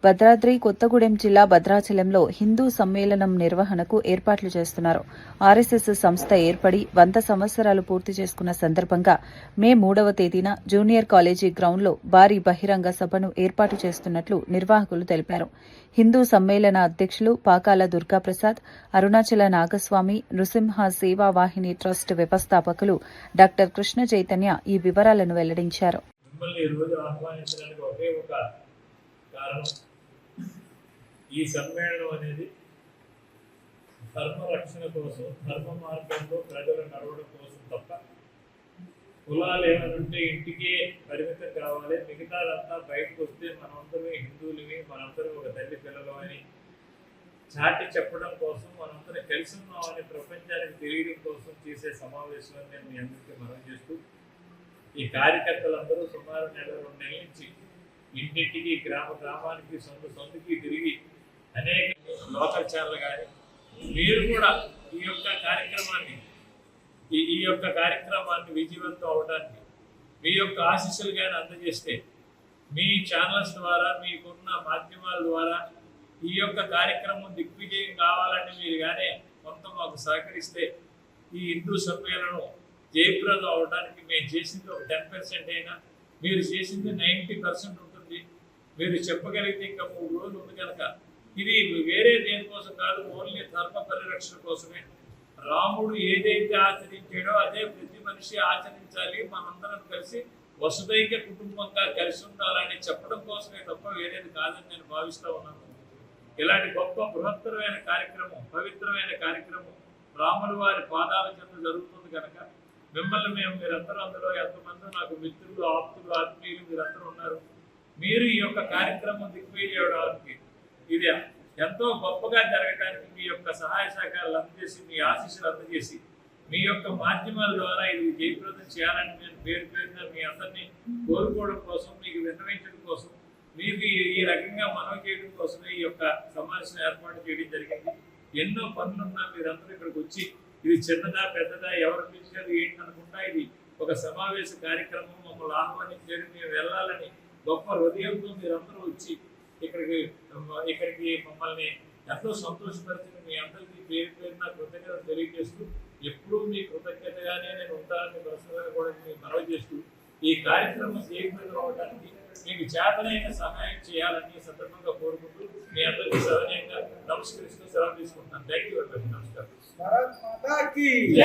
భద్రాద్రి కొత్తగూడెం జిల్లా భద్రాచలంలో హిందూ సమ్మేళనం నిర్వహణకు ఏర్పాట్లు చేస్తున్నారు. ఆర్ఎస్ఎస్ సంస్థ ఏర్పడి 100 సంవత్సరాలు పూర్తి చేసుకున్న సందర్భంగా మే 3వ తేదీన జూనియర్ కాలేజీ గ్రౌండ్లో భారీ బహిరంగ సభను ఏర్పాటు చేస్తున్నట్లు నిర్వాహకులు తెలిపారు. హిందూ సమ్మేళన అధ్యక్షులు పాకాల దుర్గాప్రసాద్, అరుణాచల నాగస్వామి నృసింహ సేవా వాహిని ట్రస్ట్ వ్యవస్థాపకులు డాక్టర్ కృష్ణ చైతన్య ఈ వివరాలను వెల్లడించారు. ఈ సమ్మేళనం అనేది ధర్మ రక్షణ కోసం, ధర్మ మార్గంలో ప్రజలు నడవడం కోసం తప్ప కులాలు ఏమనుంటే ఇంటికే పరిమితం కావాలి, మిగతాదంతా బయటకు వస్తే మనందరూ హిందువులవి, మనందరూ ఒక తల్లి పిల్లలు అని చాటి చెప్పడం కోసం, మనందరం కలిసి ఉన్నామని ప్రపంచానికి తెలియడం కోసం చేసే సమావేశం నేను మీ అందరికీ మనం చేస్తూ, ఈ కార్యకర్తలందరూ సుమారు నెల 2 నెలల నుంచి ఇంటింటికి, గ్రామానికి, సొంతకి తిరిగి అనేక లోకల్ ఛానల్ కానీ మీరు కూడా ఈ యొక్క కార్యక్రమాన్ని విజయవంతం అవడానికి మీ యొక్క ఆశీస్సులు కానీ అందజేస్తే, మీ ఛానల్స్ ద్వారా, మీకున్న మాధ్యమాల ద్వారా ఈ యొక్క కార్యక్రమం దిగ్విజయం కావాలని మీరు కానీ కొంత మాకు సహకరిస్తే ఈ హిందూ సమ్మేళనం జయప్రదం అవడానికి మేము చేసింది ఒక 10% అయినా, మీరు చేసింది 90% ఉంటుంది. మీరు చెప్పగలిగితే ఇంకా 3 రోజులు ఉంది కనుక ఇది వేరే దేనికోసం కాదు, ఓన్లీ ధర్మ పరిరక్షణ కోసమే. రాముడు ఏదైతే ఆచరించాడో అదే ప్రతి మనిషి ఆచరించాలి, మనందరం కలిసి వసుదైక కుటుంబంగా కలిసి ఉండాలని చెప్పడం కోసమే తప్ప వేరేది కాదని నేను భావిస్తూ ఉన్నాను. ఇలాంటి గొప్ప బృహత్తరమైన కార్యక్రమం, పవిత్రమైన కార్యక్రమం రాముల వారి పాదాల చెంత జరుగుతుంది కనుక మిమ్మల్ని మీరందరూ, అందులో ఎంతమంది నాకు మిత్రులు, ఆప్తులు, ఆత్మీయులు మీరందరూ ఉన్నారు. మీరు ఈ యొక్క కార్యక్రమం దిగ్విజయడానికి, ఇది ఎంతో గొప్పగా జరగడానికి మీ యొక్క సహాయ సహకారాలు అందజేసి, మీ ఆశీస్సులు అందజేసి, మీ యొక్క మాధ్యమాల ద్వారా ఇది జయప్రదం చేయాలని నేను పేరున మీ అందరినీ కోరుకోవడం కోసం, మీకు విన్నవించడం కోసం, మీకు ఈ రకంగా మనవి చేయడం కోసమే ఈ యొక్క సమావేశం ఏర్పాటు చేయడం జరిగింది. ఎన్నో పనులున్నా మీరందరూ ఇక్కడికి వచ్చి, ఇది చిన్నదా పెద్దదా ఎవరు పిలిచారు ఏంటి అనుకుంటా, ఇది ఒక సమావేశ కార్యక్రమం, మమ్మల్ని ఆహ్వానించారు, మేము వెళ్ళాలని గొప్ప హృదయంతో మీరందరూ వచ్చి ఇక్కడికి మమ్మల్ని ఎంతో సంతోషపరిచిన మీ అందరికీ పేరున కృతజ్ఞతలు తెలియజేస్తూ, ఎప్పుడూ మీ కృతజ్ఞతగానే నేను ఉంటానని ప్రస్తుతంగా కూడా మీకు మనవి చేస్తూ, ఈ కార్యక్రమం జయప్రదం అవడానికి మీకు చేతనైన సహాయం చేయాలని ఈ సందర్భంగా కోరుకుంటూ మీ అందరికీ సవినయంగా నమస్కరిస్తూ సెలవు తీసుకుంటున్నాను. Thank you very much. నమస్కారం.